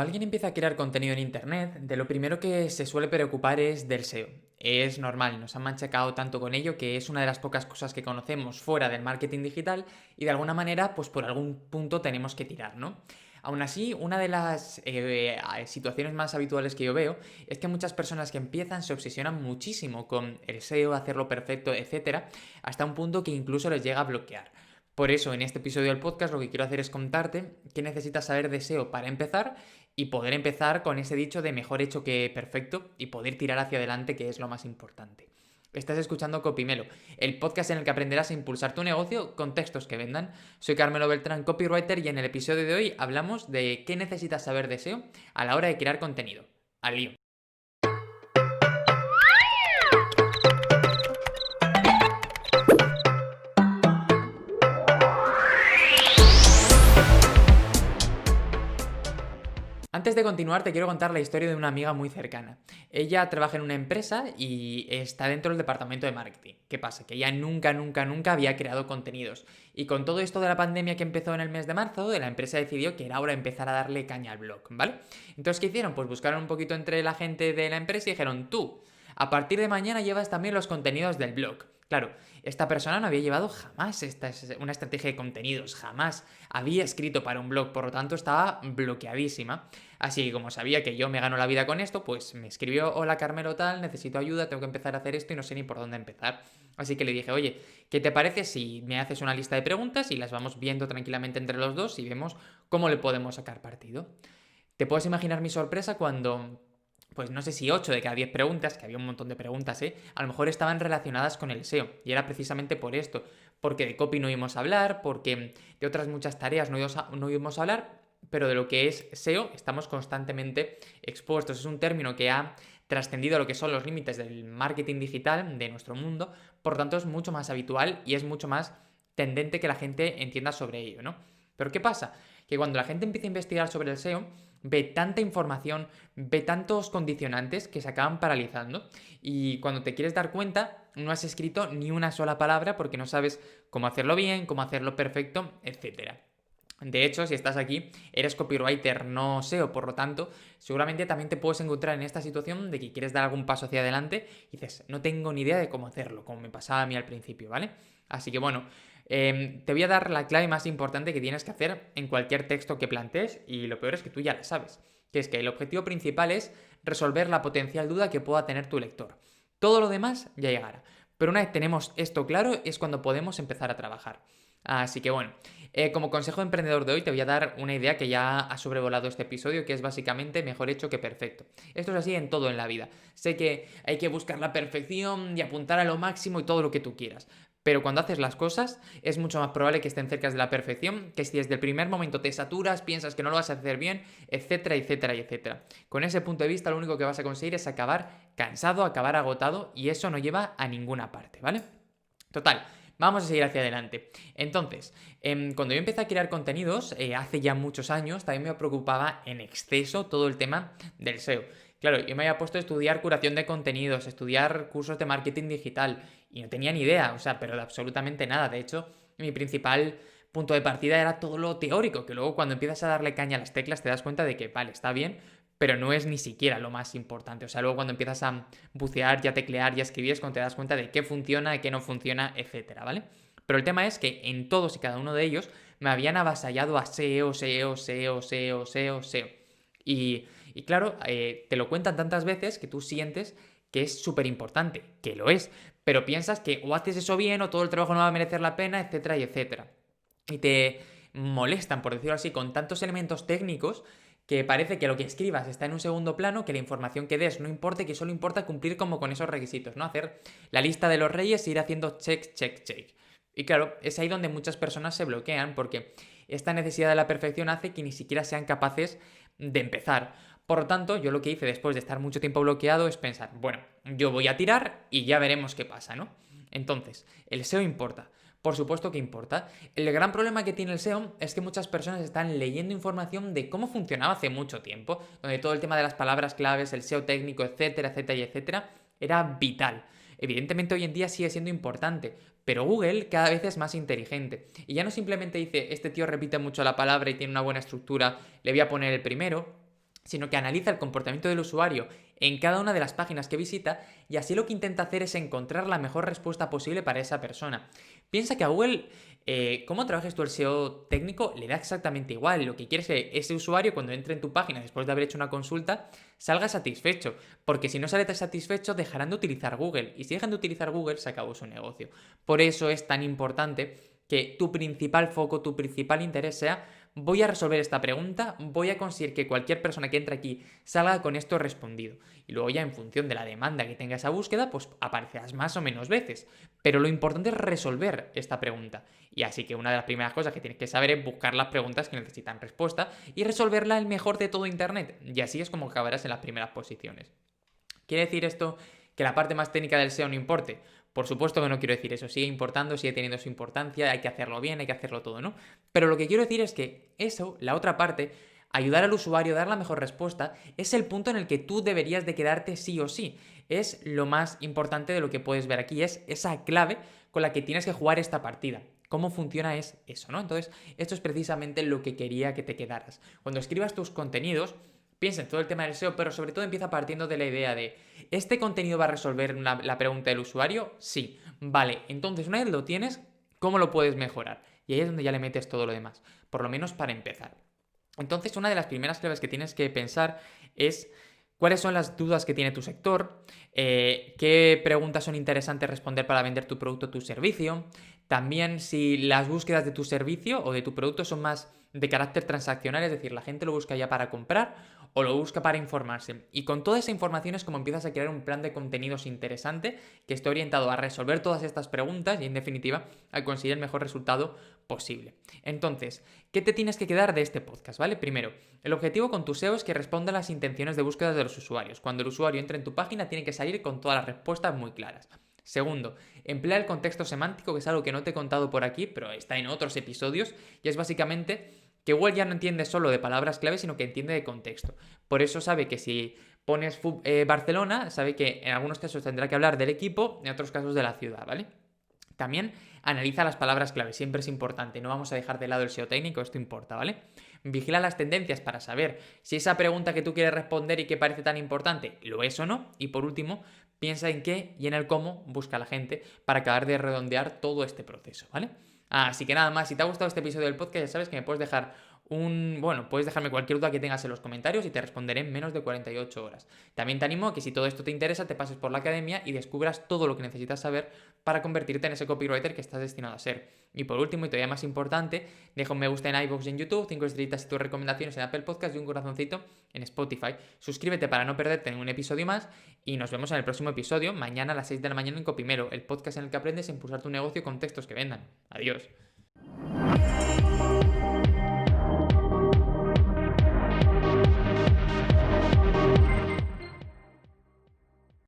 Alguien empieza a crear contenido en Internet, de lo primero que se suele preocupar es del SEO. Es normal, nos han machacado tanto con ello que es una de las pocas cosas que conocemos fuera del marketing digital y de alguna manera, pues por algún punto tenemos que tirar, ¿no? Aún así, una de las situaciones más habituales que yo veo es que muchas personas que empiezan se obsesionan muchísimo con el SEO, hacerlo perfecto, etcétera, hasta un punto que incluso les llega a bloquear. Por eso, en este episodio del podcast lo que quiero hacer es contarte qué necesitas saber de SEO para empezar y poder empezar con ese dicho de mejor hecho que perfecto y poder tirar hacia adelante, que es lo más importante. Estás escuchando Copymelo, el podcast en el que aprenderás a impulsar tu negocio con textos que vendan. Soy Carmelo Beltrán, copywriter, y en el episodio de hoy hablamos de qué necesitas saber de SEO a la hora de crear contenido. ¡Al lío! Antes de continuar, te quiero contar la historia de una amiga muy cercana. Ella trabaja en una empresa y está dentro del departamento de marketing. ¿Qué pasa? Que ella nunca había creado contenidos. Y con todo esto de la pandemia que empezó en el mes de marzo, la empresa decidió que era hora de empezar a darle caña al blog, ¿vale? Entonces, ¿qué hicieron? Pues buscaron un poquito entre la gente de la empresa y dijeron, tú, a partir de mañana llevas también los contenidos del blog. Claro, esta persona no había llevado jamás una estrategia de contenidos, jamás había escrito para un blog, por lo tanto estaba bloqueadísima. Así que como sabía que yo me gano la vida con esto, pues me escribió: hola Carmelo tal, necesito ayuda, tengo que empezar a hacer esto y no sé ni por dónde empezar. Así que le dije, oye, ¿qué te parece si me haces una lista de preguntas y las vamos viendo tranquilamente entre los dos y vemos cómo le podemos sacar partido? Te puedes imaginar mi sorpresa cuando, pues no sé si 8 de cada 10 preguntas, que había un montón de preguntas, a lo mejor estaban relacionadas con el SEO. Y era precisamente por esto, porque de copy no íbamos a hablar, porque de otras muchas tareas no íbamos a hablar, pero de lo que es SEO estamos constantemente expuestos. Es un término que ha trascendido lo que son los límites del marketing digital de nuestro mundo, por lo tanto es mucho más habitual y es mucho más tendente que la gente entienda sobre ello, ¿no? Pero ¿qué pasa? Que cuando la gente empieza a investigar sobre el SEO, ve tanta información, ve tantos condicionantes que se acaban paralizando y cuando te quieres dar cuenta no has escrito ni una sola palabra porque no sabes cómo hacerlo bien, cómo hacerlo perfecto, etcétera. De hecho, si estás aquí, eres copywriter, no SEO, por lo tanto, seguramente también te puedes encontrar en esta situación de que quieres dar algún paso hacia adelante y dices, no tengo ni idea de cómo hacerlo, como me pasaba a mí al principio, ¿vale? Así que bueno, te voy a dar la clave más importante que tienes que hacer en cualquier texto que plantees y lo peor es que tú ya la sabes, que es que el objetivo principal es resolver la potencial duda que pueda tener tu lector. Todo lo demás ya llegará. Pero una vez tenemos esto claro es cuando podemos empezar a trabajar. Así que bueno, como consejo de emprendedor de hoy te voy a dar una idea que ya ha sobrevolado este episodio, que es básicamente mejor hecho que perfecto. Esto es así en todo en la vida. Sé que hay que buscar la perfección y apuntar a lo máximo y todo lo que tú quieras. Pero cuando haces las cosas es mucho más probable que estén cerca de la perfección que si desde el primer momento te saturas, piensas que no lo vas a hacer bien, etcétera, etcétera, etcétera. Con ese punto de vista lo único que vas a conseguir es acabar cansado, acabar agotado y eso no lleva a ninguna parte, ¿vale? Total, vamos a seguir hacia adelante. Entonces, cuando yo empecé a crear contenidos, hace ya muchos años, también me preocupaba en exceso todo el tema del SEO. Claro, yo me había puesto a estudiar curación de contenidos, estudiar cursos de marketing digital, y no tenía ni idea, o sea, pero de absolutamente nada. De hecho, mi principal punto de partida era todo lo teórico, que luego cuando empiezas a darle caña a las teclas te das cuenta de que, vale, está bien, pero no es ni siquiera lo más importante. O sea, luego cuando empiezas a bucear y a teclear y a escribir es cuando te das cuenta de qué funciona, de qué no funciona, etcétera, ¿vale? Pero el tema es que en todos y cada uno de ellos me habían avasallado a SEO, SEO, SEO, SEO, SEO, SEO. Y claro, te lo cuentan tantas veces que tú sientes que es súper importante, que lo es, pero piensas que o haces eso bien o todo el trabajo no va a merecer la pena, etcétera, y etcétera. Y te molestan, por decirlo así, con tantos elementos técnicos que parece que lo que escribas está en un segundo plano, que la información que des no importa, que solo importa cumplir como con esos requisitos, ¿no? Hacer la lista de los reyes e ir haciendo check, check, check. Y claro, es ahí donde muchas personas se bloquean porque esta necesidad de la perfección hace que ni siquiera sean capaces de empezar. Por lo tanto, yo lo que hice después de estar mucho tiempo bloqueado es pensar, bueno, yo voy a tirar y ya veremos qué pasa, ¿no? Entonces, el SEO importa. Por supuesto que importa. El gran problema que tiene el SEO es que muchas personas están leyendo información de cómo funcionaba hace mucho tiempo, donde todo el tema de las palabras claves, el SEO técnico, etcétera, etcétera y etcétera, era vital. Evidentemente hoy en día sigue siendo importante, pero Google cada vez es más inteligente. Y ya no simplemente dice, este tío repite mucho la palabra y tiene una buena estructura, le voy a poner el primero, sino que analiza el comportamiento del usuario en cada una de las páginas que visita y así lo que intenta hacer es encontrar la mejor respuesta posible para esa persona. Piensa que a Google, cómo trabajes tú el SEO técnico, le da exactamente igual. Lo que quiere es que ese usuario, cuando entre en tu página después de haber hecho una consulta, salga satisfecho, porque si no sale satisfecho dejarán de utilizar Google y si dejan de utilizar Google se acabó su negocio. Por eso es tan importante que tu principal foco, tu principal interés sea: voy a resolver esta pregunta, voy a conseguir que cualquier persona que entre aquí salga con esto respondido. Y luego ya en función de la demanda que tenga esa búsqueda, pues aparecerás más o menos veces. Pero lo importante es resolver esta pregunta. Y así que una de las primeras cosas que tienes que saber es buscar las preguntas que necesitan respuesta y resolverla el mejor de todo Internet. Y así es como acabarás en las primeras posiciones. ¿Quiere decir esto que la parte más técnica del SEO no importe? Por supuesto que no quiero decir eso, sigue importando, sigue teniendo su importancia, hay que hacerlo bien, hay que hacerlo todo, ¿no? Pero lo que quiero decir es que eso, la otra parte, ayudar al usuario a dar la mejor respuesta, es el punto en el que tú deberías de quedarte sí o sí. Es lo más importante de lo que puedes ver aquí, es esa clave con la que tienes que jugar esta partida. ¿Cómo funciona es eso, no? Entonces, esto es precisamente lo que quería que te quedaras. Cuando escribas tus contenidos, piensa en todo el tema del SEO, pero sobre todo empieza partiendo de la idea de: ¿este contenido va a resolver la pregunta del usuario? Sí. Vale, entonces una vez lo tienes, ¿cómo lo puedes mejorar? Y ahí es donde ya le metes todo lo demás, por lo menos para empezar. Entonces, una de las primeras claves que tienes que pensar es: ¿cuáles son las dudas que tiene tu sector? ¿Qué preguntas son interesantes responder para vender tu producto o tu servicio? También si las búsquedas de tu servicio o de tu producto son más de carácter transaccional, es decir, la gente lo busca ya para comprar o lo busca para informarse. Y con toda esa información es como empiezas a crear un plan de contenidos interesante que esté orientado a resolver todas estas preguntas y, en definitiva, a conseguir el mejor resultado posible. Entonces, ¿qué te tienes que quedar de este podcast? ¿Vale? Primero, el objetivo con tu SEO es que responda a las intenciones de búsqueda de los usuarios. Cuando el usuario entre en tu página tiene que salir con todas las respuestas muy claras. Segundo, emplea el contexto semántico, que es algo que no te he contado por aquí, pero está en otros episodios, y es básicamente que Google ya no entiende solo de palabras clave, sino que entiende de contexto. Por eso sabe que si pones Barcelona, sabe que en algunos casos tendrá que hablar del equipo, en otros casos de la ciudad, ¿vale? También analiza las palabras clave, siempre es importante, no vamos a dejar de lado el SEO técnico, esto importa, ¿vale? Vigila las tendencias para saber si esa pregunta que tú quieres responder y que parece tan importante lo es o no. Y por último, piensa en qué y en el cómo busca la gente para acabar de redondear todo este proceso, ¿vale? Así que nada más, si te ha gustado este episodio del podcast, ya sabes que me puedes dejar puedes dejarme cualquier duda que tengas en los comentarios y te responderé en menos de 48 horas. También te animo a que si todo esto te interesa, te pases por la academia y descubras todo lo que necesitas saber para convertirte en ese copywriter que estás destinado a ser. Y por último, y todavía más importante, deja un me gusta en iVoox y en YouTube, 5 estrellitas y tus recomendaciones en Apple Podcast y un corazoncito en Spotify. Suscríbete para no perderte ningún episodio más y nos vemos en el próximo episodio, mañana a las 6 de la mañana en Copimero, el podcast en el que aprendes a impulsar tu negocio con textos que vendan. Adiós.